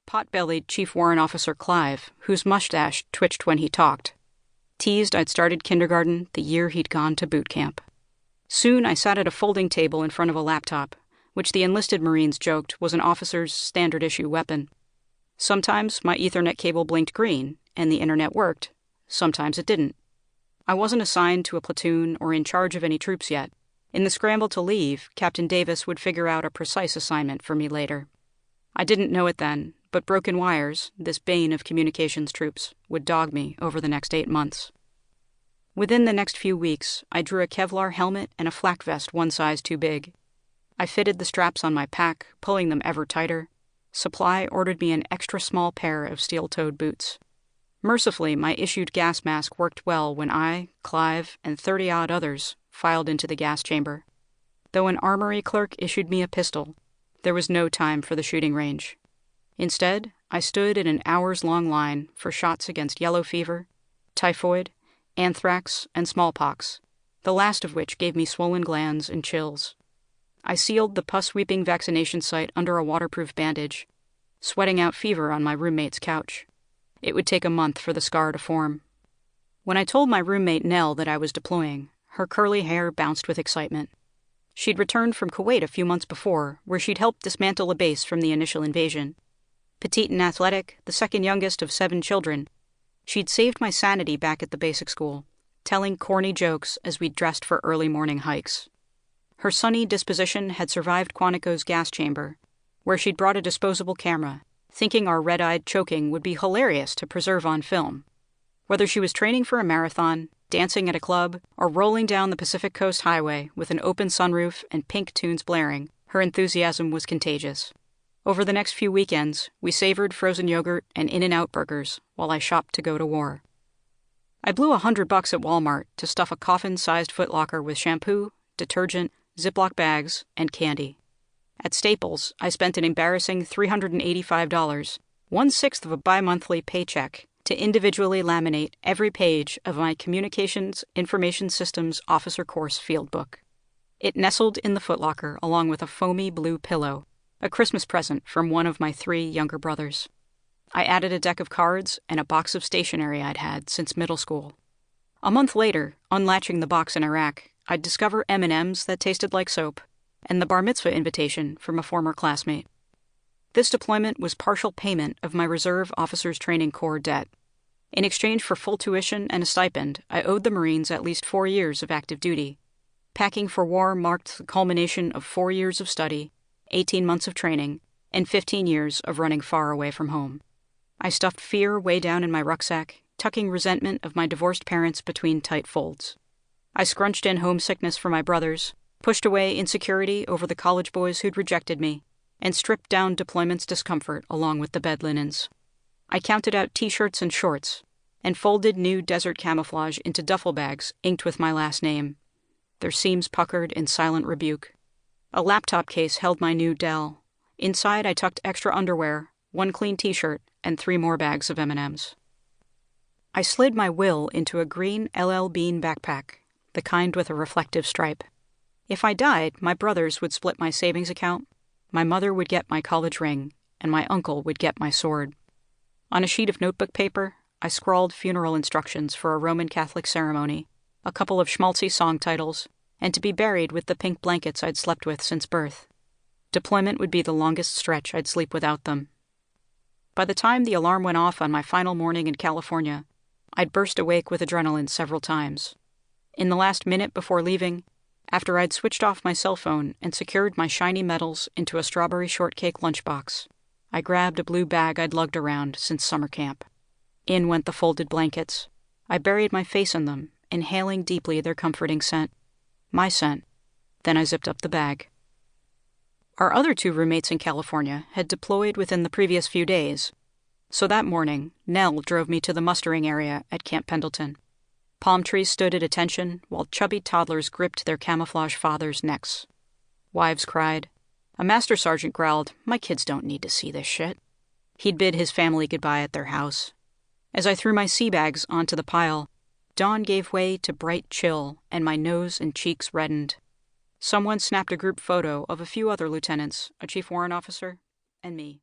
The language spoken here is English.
pot-bellied Chief Warrant Officer Clive, whose mustache twitched when he talked. Teased I'd started kindergarten the year he'd gone to boot camp. Soon I sat at a folding table in front of a laptop, which the enlisted Marines joked was an officer's standard-issue weapon. Sometimes my Ethernet cable blinked green, and the internet worked. Sometimes it didn't. I wasn't assigned to a platoon or in charge of any troops yet. In the scramble to leave, Captain Davis would figure out a precise assignment for me later. I didn't know it then, but broken wires, this bane of communications troops, would dog me over the next 8 months. Within the next few weeks, I drew a Kevlar helmet and a flak vest one size too big. I fitted the straps on my pack, pulling them ever tighter. Supply ordered me an extra small pair of steel-toed boots. Mercifully, my issued gas mask worked well when I, Clive, and 30-odd others filed into the gas chamber. Though an armory clerk issued me a pistol, there was no time for the shooting range. Instead, I stood in an hours-long line for shots against yellow fever, typhoid, anthrax, and smallpox, the last of which gave me swollen glands and chills. I sealed the pus-sweeping vaccination site under a waterproof bandage, sweating out fever on my roommate's couch. It would take a month for the scar to form. When I told my roommate Nell that I was deploying, her curly hair bounced with excitement. She'd returned from Kuwait a few months before, where she'd helped dismantle a base from the initial invasion. Petite and athletic, the second youngest of 7 children, she'd saved my sanity back at the basic school, telling corny jokes as we dressed for early morning hikes. Her sunny disposition had survived Quantico's gas chamber, where she'd brought a disposable camera, thinking our red-eyed choking would be hilarious to preserve on film. Whether she was training for a marathon, dancing at a club, or rolling down the Pacific Coast Highway with an open sunroof and pink tunes blaring, her enthusiasm was contagious. Over the next few weekends, we savored frozen yogurt and In-N-Out burgers while I shopped to go to war. I blew $100 at Walmart to stuff a coffin-sized footlocker with shampoo, detergent, Ziploc bags, and candy. At Staples, I spent an embarrassing $385, 1/6 of a bi-monthly paycheck, to individually laminate every page of my Communications Information Systems Officer Course Field Book. It nestled in the footlocker along with a foamy blue pillow, a Christmas present from one of my 3 younger brothers. I added a deck of cards and a box of stationery I'd had since middle school. A month later, unlatching the box in Iraq, I'd discover M&Ms that tasted like soap, and the bar mitzvah invitation from a former classmate. This deployment was partial payment of my Reserve Officers Training Corps debt. In exchange for full tuition and a stipend, I owed the Marines at least 4 years of active duty. Packing for war marked the culmination of 4 years of study, 18 months of training, and 15 years of running far away from home. I stuffed fear way down in my rucksack, tucking resentment of my divorced parents between tight folds. I scrunched in homesickness for my brothers, pushed away insecurity over the college boys who'd rejected me, and stripped down deployment's discomfort along with the bed linens. I counted out T-shirts and shorts, and folded new desert camouflage into duffel bags inked with my last name, their seams puckered in silent rebuke. A laptop case held my new Dell. Inside I tucked extra underwear, 1 clean T-shirt, and 3 more bags of M&Ms. I slid my will into a green LL Bean backpack, the kind with a reflective stripe. If I died, my brothers would split my savings account, my mother would get my college ring, and my uncle would get my sword. On a sheet of notebook paper, I scrawled funeral instructions for a Roman Catholic ceremony, a couple of schmaltzy song titles, and to be buried with the pink blankets I'd slept with since birth. Deployment would be the longest stretch I'd sleep without them. By the time the alarm went off on my final morning in California, I'd burst awake with adrenaline several times. In the last minute before leaving, after I'd switched off my cell phone and secured my shiny medals into a strawberry shortcake lunchbox, I grabbed a blue bag I'd lugged around since summer camp. In went the folded blankets. I buried my face in them, inhaling deeply their comforting scent. My scent. Then I zipped up the bag. Our other 2 roommates in California had deployed within the previous few days, so that morning, Nell drove me to the mustering area at Camp Pendleton. Palm trees stood at attention while chubby toddlers gripped their camouflage fathers' necks. Wives cried. A master sergeant growled, "My kids don't need to see this shit." He'd bid his family goodbye at their house. As I threw my sea bags onto the pile, dawn gave way to bright chill, and my nose and cheeks reddened. Someone snapped a group photo of a few other lieutenants, a chief warrant officer, and me.